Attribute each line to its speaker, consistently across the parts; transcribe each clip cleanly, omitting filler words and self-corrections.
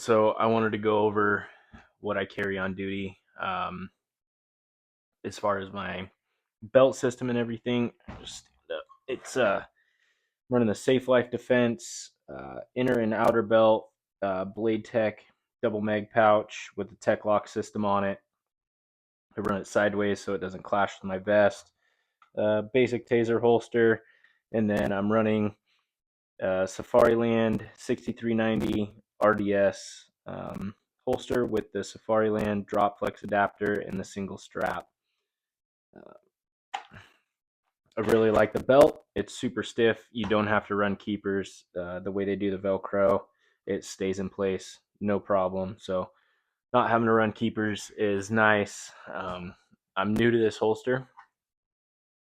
Speaker 1: So I wanted to go over what I carry on duty, as far as my belt system and everything. It's running the Safe Life Defense inner and outer belt, Blade Tech double mag pouch with the Tech Lock system on it. I run it sideways so it doesn't clash with my vest. Basic taser holster, and then I'm running Safariland 6390 RDS holster with the Safariland drop flex adapter and the single strap. Uh, I really like the belt. It's super stiff. You don't have to run keepers. The way they do the Velcro, it stays in place, no problem. So not having to run keepers is nice. I'm new to this holster.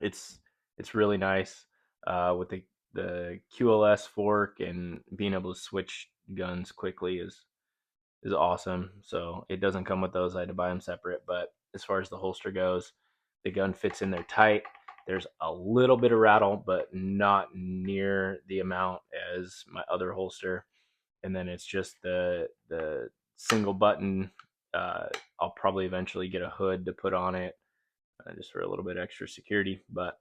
Speaker 1: It's it's really nice with the QLS fork, and being able to switch guns quickly is awesome. So it doesn't come with those. I had to buy them separate. But as far as the holster goes, the gun fits in there tight. There's a little bit of rattle, but not near the amount as my other holster. And then it's just the single button. I'll probably eventually get a hood to put on it, just for a little bit extra security. But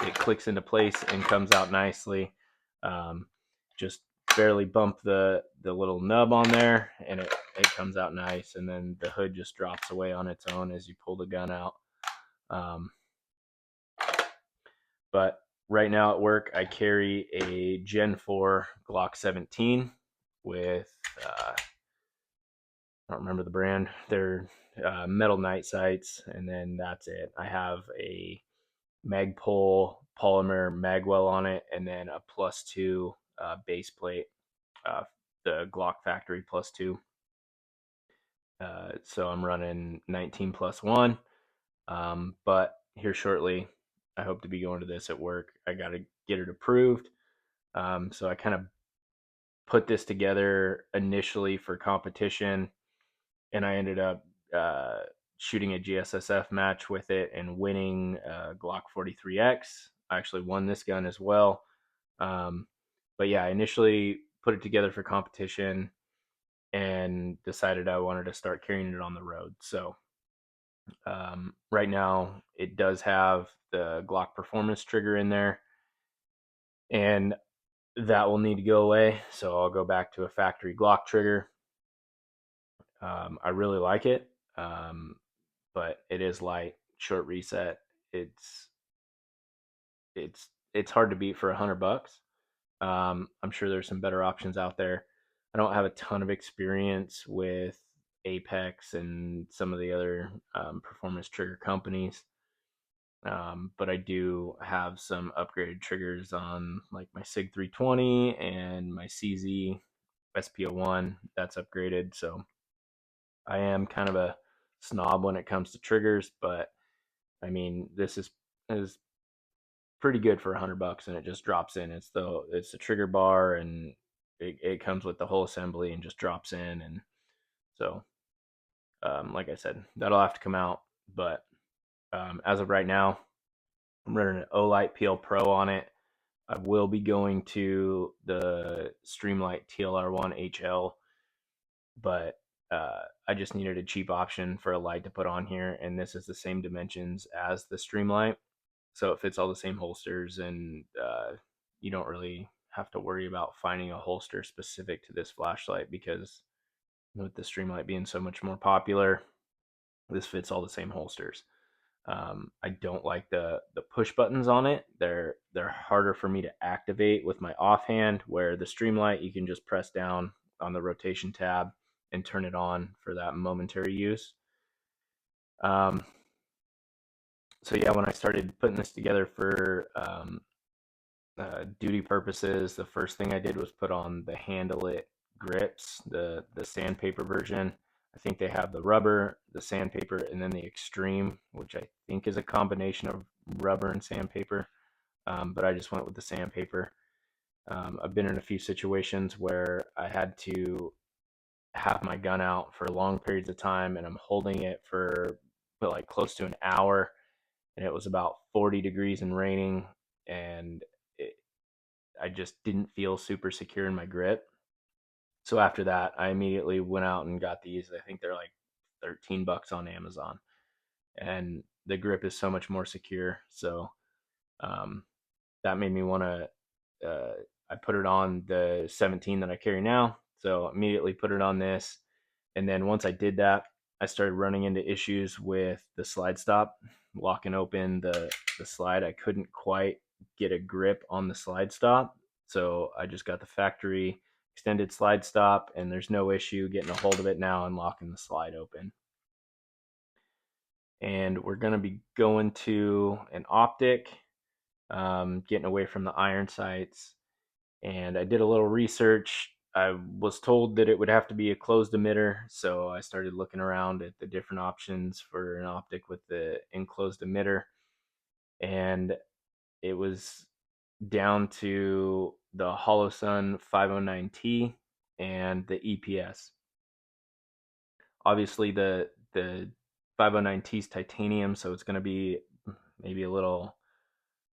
Speaker 1: it clicks into place and comes out nicely. Just barely bump the little nub on there, and it comes out nice. And then the hood just drops away on its own as you pull the gun out. Um, but right now at work, I carry a Gen 4 Glock 17 with I don't remember the brand. They're metal night sights, and then that's it. I have a Magpul polymer magwell on it, and then a +2 base plate, uh, the Glock Factory +2. So I'm running 19+1. But here shortly, I hope to be going to this at work. I got to get it approved. So I kind of put this together initially for competition, and I ended up shooting a GSSF match with it and winning Glock 43X. I actually won this gun as well. Um, but yeah, I initially put it together for competition and decided I wanted to start carrying it on the road. So right now, it does have the Glock Performance trigger in there, and that will need to go away. So I'll go back to a factory Glock trigger. I really like it, but it is light, short reset. It's it's hard to beat for $100. I'm sure there's some better options out there. I don't have a ton of experience with Apex and some of the other performance trigger companies, but I do have some upgraded triggers on like my Sig 320 and my CZ SPO1. That's upgraded, so I am kind of a snob when it comes to triggers, but I mean this is pretty good for $100, and it just drops in. It's the trigger bar, and it comes with the whole assembly and just drops in. And so like I said, that'll have to come out. But as of right now, I'm running an Olight PL Pro on it. I will be going to the Streamlight TLR1 HL, but I just needed a cheap option for a light to put on here, and this is the same dimensions as the Streamlight, so it fits all the same holsters, and you don't really have to worry about finding a holster specific to this flashlight because with the Streamlight being so much more popular, this fits all the same holsters. I don't like the push buttons on it. They're harder for me to activate with my offhand. Where the Streamlight, you can just press down on the rotation tab and turn it on for that momentary use. Um, so yeah, when I started putting this together for duty purposes, the first thing I did was put on the Handle It grips, the sandpaper version. I think they have the rubber, the sandpaper, and then the extreme, which I think is a combination of rubber and sandpaper. But I just went with the sandpaper. I've been in a few situations where I had to have my gun out for long periods of time, and I'm holding it for like close to an hour, and it was about 40 degrees and raining, and I just didn't feel super secure in my grip. So after that, I immediately went out and got these. I think they're like $13 on Amazon, and the grip is so much more secure. So um, that made me want to. I put it on the 17 that I carry now. So immediately put it on this, and then once I did that, I started running into issues with the slide stop, locking open the slide. I couldn't quite get a grip on the slide stop, so I just got the factory extended slide stop, and there's no issue getting a hold of it now and locking the slide open. And we're going to be going to an optic, getting away from the iron sights. And I did a little research. I was told that it would have to be a closed emitter, so I started looking around at the different options for an optic with the enclosed emitter, and it was down to the HoloSun 509T and the EPS. Obviously, the 509T is titanium, so it's going to be maybe a little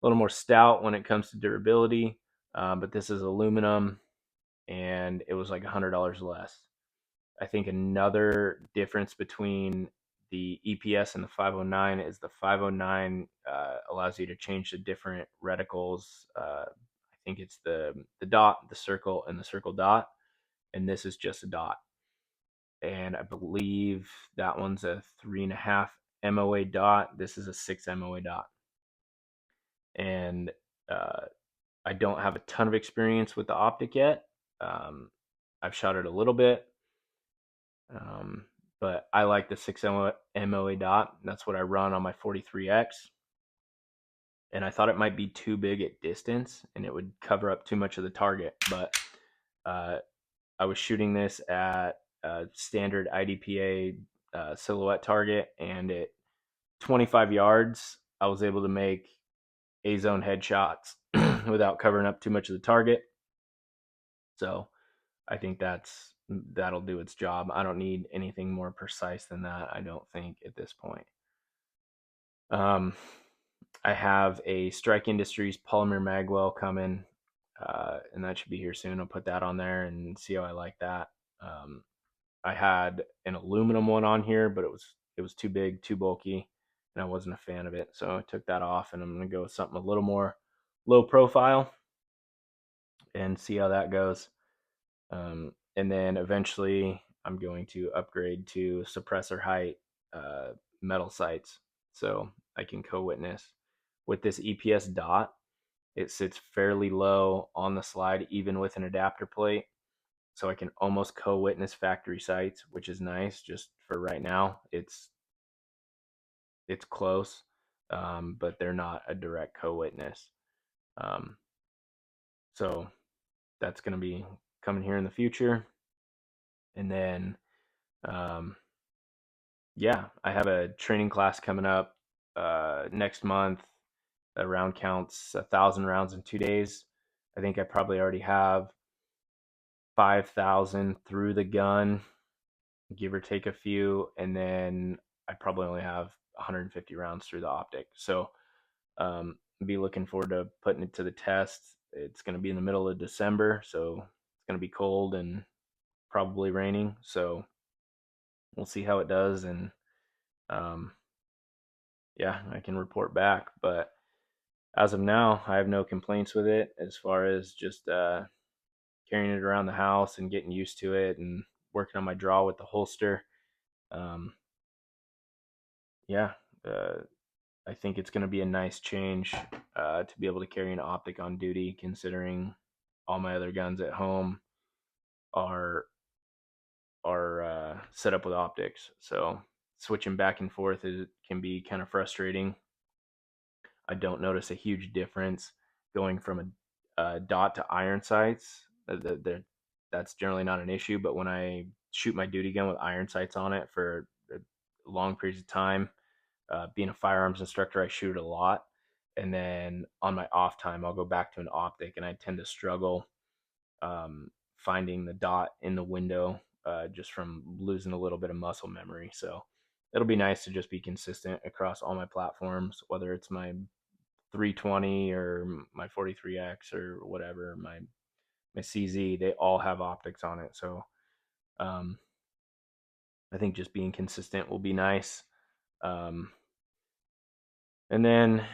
Speaker 1: more stout when it comes to durability. But this is aluminum, and it was like $100 less. I think another difference between the EPS and the 509 is the 509 allows you to change the different reticles. I think it's the dot, the circle, and the circle dot, and this is just a dot. And I believe that one's a 3.5 MOA dot. This is a 6 MOA dot. And uh, I don't have a ton of experience with the optic yet. Um, I've shot it a little bit, um, but I like the 6 MOA dot. That's what I run on my 43X. And I thought it might be too big at distance and it would cover up too much of the target. But uh, I was shooting this at a standard IDPA silhouette target, and at 25 yards, I was able to make A zone headshots without covering up too much of the target. So I think that'll do its job. I don't need anything more precise than that, I don't think, at this point. Um, I have a Strike Industries polymer magwell coming, and that should be here soon. I'll put that on there and see how I like that. I had an aluminum one on here, but it was too big, too bulky, and I wasn't a fan of it. So I took that off, and I'm gonna go with something a little more low profile and see how that goes. And then eventually, I'm going to upgrade to suppressor height metal sights, so I can co-witness with this EPS dot. It sits fairly low on the slide, even with an adapter plate, so I can almost co-witness factory sights, which is nice. Just for right now, it's close, but they're not a direct co-witness. Um, so that's going to be coming here in the future. And then, um, yeah, I have a training class coming up next month. The round counts 1,000 rounds in 2 days. I think I probably already have 5,000 through the gun, give or take a few, and then I probably only have 150 rounds through the optic. So be looking forward to putting it to the test. It's going to be in the middle of December, so it's going to be cold and probably raining. So we'll see how it does, and um, yeah, I can report back. But as of now, I have no complaints with it as far as just carrying it around the house and getting used to it and working on my draw with the holster. Um, yeah, uh, I think it's going to be a nice change to be able to carry an optic on duty, considering all my other guns at home are set up with optics. So switching back and forth can be kind of frustrating. I don't notice a huge difference going from a dot to iron sights. That's generally not an issue, but when I shoot my duty gun with iron sights on it for long periods of time, being a firearms instructor, I shoot a lot. And then on my off time, I'll go back to an optic, and I tend to struggle finding the dot in the window just from losing a little bit of muscle memory. So it'll be nice to just be consistent across all my platforms, whether it's my 320 or my 43X or whatever, my my CZ, they all have optics on it. So I think just being consistent will be nice. Um, and then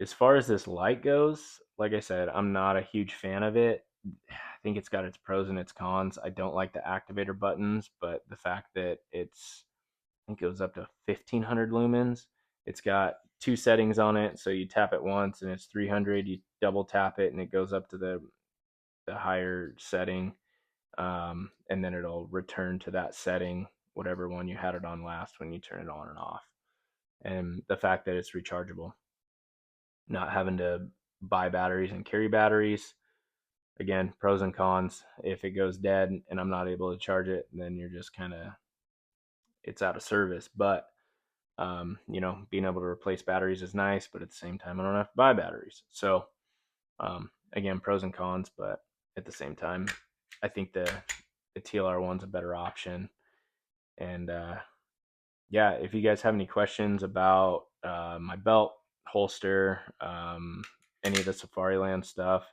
Speaker 1: as far as this light goes, like I said, I'm not a huge fan of it. I think it's got its pros and its cons. I don't like the activator buttons, but the fact that I think it goes up to 1500 lumens. It's got two settings on it. So you tap it once and it's 300. You double tap it and it goes up to the higher setting. And then it'll return to that setting, whatever one you had it on last when you turn it on and off. And the fact that it's rechargeable, not having to buy batteries and carry batteries. Again, pros and cons. If it goes dead and I'm not able to charge it, then you're just kind of, it's out of service. But being able to replace batteries is nice, but at the same time, I don't have to buy batteries. So again, pros and cons, but at the same time, I think the TLR one's a better option. And yeah, if you guys have any questions about my belt, holster, any of the Safariland stuff,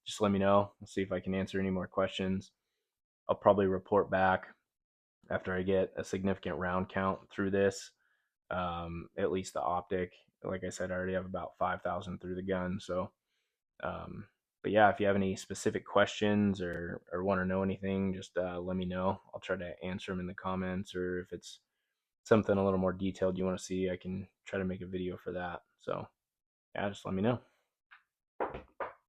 Speaker 1: just let me know. I'll see if I can answer any more questions. I'll probably report back after I get a significant round count through this. At least the optic. Like I said, I already have about 5,000 through the gun. So, but yeah, if you have any specific questions or want to know anything, just let me know. I'll try to answer them in the comments, or if it's something a little more detailed you want to see, I can try to make a video for that. So, yeah, just let me know.